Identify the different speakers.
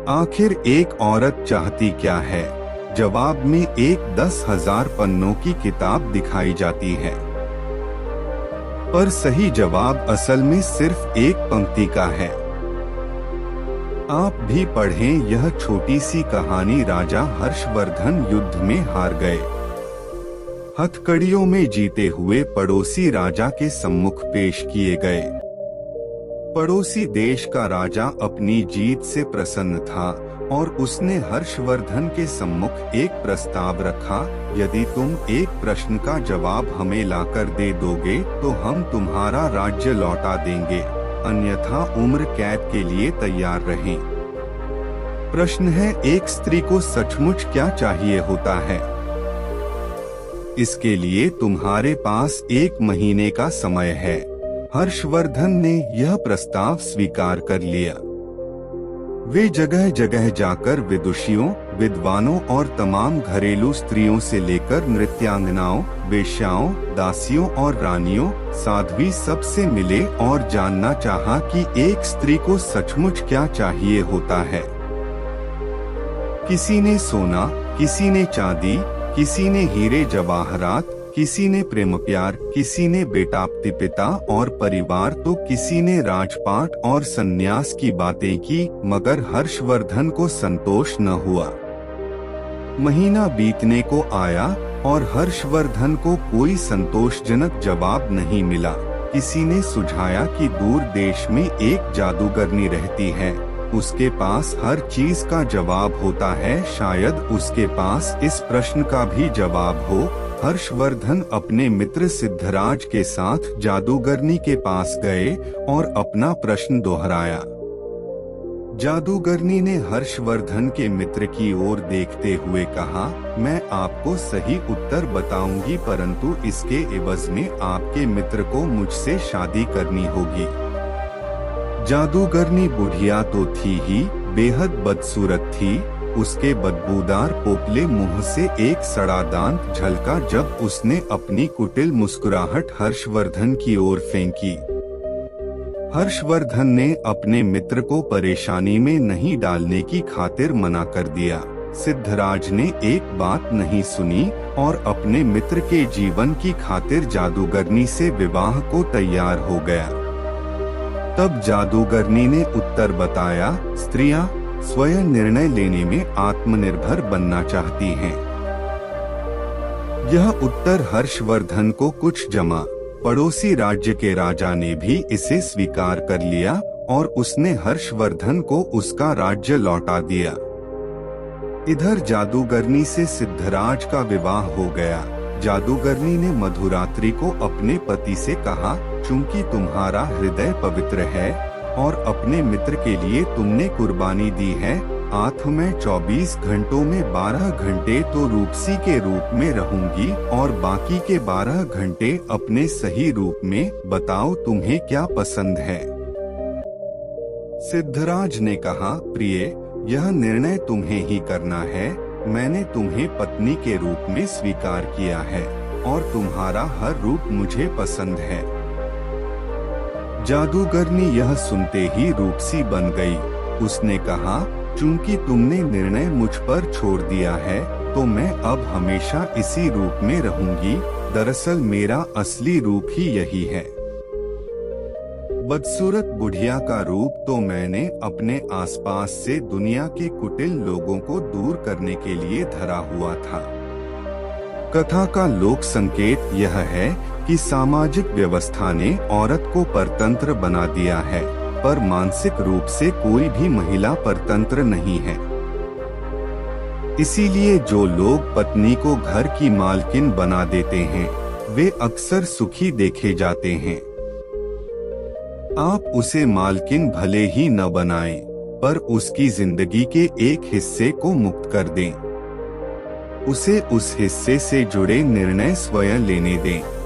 Speaker 1: आखिर एक औरत चाहती क्या है? जवाब में एक 10,000 पन्नों की किताब दिखाई जाती है, पर सही जवाब असल में सिर्फ एक पंक्ति का है। आप भी पढ़ें यह छोटी सी कहानी। राजा हर्षवर्धन युद्ध में हार गए। हथकड़ियों में जीते हुए पड़ोसी राजा के सम्मुख पेश किए गए। पड़ोसी देश का राजा अपनी जीत से प्रसन्न था और उसने हर्षवर्धन के सम्मुख एक प्रस्ताव रखा। यदि तुम एक प्रश्न का जवाब हमें लाकर दे दोगे तो हम तुम्हारा राज्य लौटा देंगे, अन्यथा उम्र कैद के लिए तैयार रहें। प्रश्न है, एक स्त्री को सचमुच क्या चाहिए होता है? इसके लिए तुम्हारे पास 1 महीने का समय है। हर्षवर्धन ने यह प्रस्ताव स्वीकार कर लिया। वे जगह जगह जाकर विदुषियों, विद्वानों और तमाम घरेलू स्त्रियों से लेकर नृत्यांगनाओं, वेश्याओं, दासियों और रानियों, साध्वी सबसे मिले और जानना चाहा कि एक स्त्री को सचमुच क्या चाहिए होता है। किसी ने सोना, किसी ने चांदी, किसी ने हीरे जवाहरात, किसी ने प्रेम प्यार, किसी ने बेटा पिता और परिवार, तो किसी ने राजपाट और सन्यास की बातें की, मगर हर्षवर्धन को संतोष न हुआ। महीना बीतने को आया और हर्षवर्धन को कोई संतोषजनक जवाब नहीं मिला। किसी ने सुझाया कि दूर देश में एक जादूगरनी रहती है, उसके पास हर चीज का जवाब होता है, शायद उसके पास इस प्रश्न का भी जवाब हो। हर्षवर्धन अपने मित्र सिद्धराज के साथ जादूगरनी के पास गए और अपना प्रश्न दोहराया। जादूगरनी ने हर्षवर्धन के मित्र की ओर देखते हुए कहा, मैं आपको सही उत्तर बताऊंगी, परंतु इसके एवज में आपके मित्र को मुझसे शादी करनी होगी। जादूगरनी बुढ़िया तो थी ही, बेहद बदसूरत थी। उसके बदबूदार पोपले मुंह से एक सड़ा दांत झलका जब उसने अपनी कुटिल मुस्कुराहट हर्षवर्धन की ओर फेंकी। हर्षवर्धन ने अपने मित्र को परेशानी में नहीं डालने की खातिर मना कर दिया। सिद्धराज ने एक बात नहीं सुनी और अपने मित्र के जीवन की खातिर जादूगरनी से विवाह को तैयार हो गया। तब जादूगरनी ने उत्तर बताया, स्त्रियां स्वयं निर्णय लेने में आत्मनिर्भर बनना चाहती हैं। यह उत्तर हर्षवर्धन को कुछ जमा। पड़ोसी राज्य के राजा ने भी इसे स्वीकार कर लिया और उसने हर्षवर्धन को उसका राज्य लौटा दिया। इधर जादूगरनी से सिद्धराज का विवाह हो गया। जादूगरनी ने मधुरात्रि को अपने पति से कहा, चूंकि तुम्हारा हृदय पवित्र है और अपने मित्र के लिए तुमने कुर्बानी दी है, आठ में 24 घंटों में 12 घंटे तो रूपसी के रूप में रहूंगी और बाकी के 12 घंटे अपने सही रूप में। बताओ तुम्हें क्या पसंद है? सिद्धराज ने कहा, प्रिय, यह निर्णय तुम्हें ही करना है। मैंने तुम्हें पत्नी के रूप में स्वीकार किया है और तुम्हारा हर रूप मुझे पसंद है। जादूगरनी यह सुनते ही रूपसी बन गई। उसने कहा, चूंकि तुमने निर्णय मुझ पर छोड़ दिया है तो मैं अब हमेशा इसी रूप में रहूंगी। दरअसल मेरा असली रूप ही यही है। बदसूरत बुढ़िया का रूप तो मैंने अपने आसपास से दुनिया के कुटिल लोगों को दूर करने के लिए धरा हुआ था। कथा का लोक संकेत यह है कि सामाजिक व्यवस्था ने औरत को परतंत्र बना दिया है, पर मानसिक रूप से कोई भी महिला परतंत्र नहीं है। इसीलिए जो लोग पत्नी को घर की मालकिन बना देते हैं, वे अक्सर सुखी देखे जाते हैं। आप उसे मालकिन भले ही न बनाएं, पर उसकी जिंदगी के एक हिस्से को मुक्त कर दें। उसे उस हिस्से से जुड़े निर्णय स्वयं लेने दें।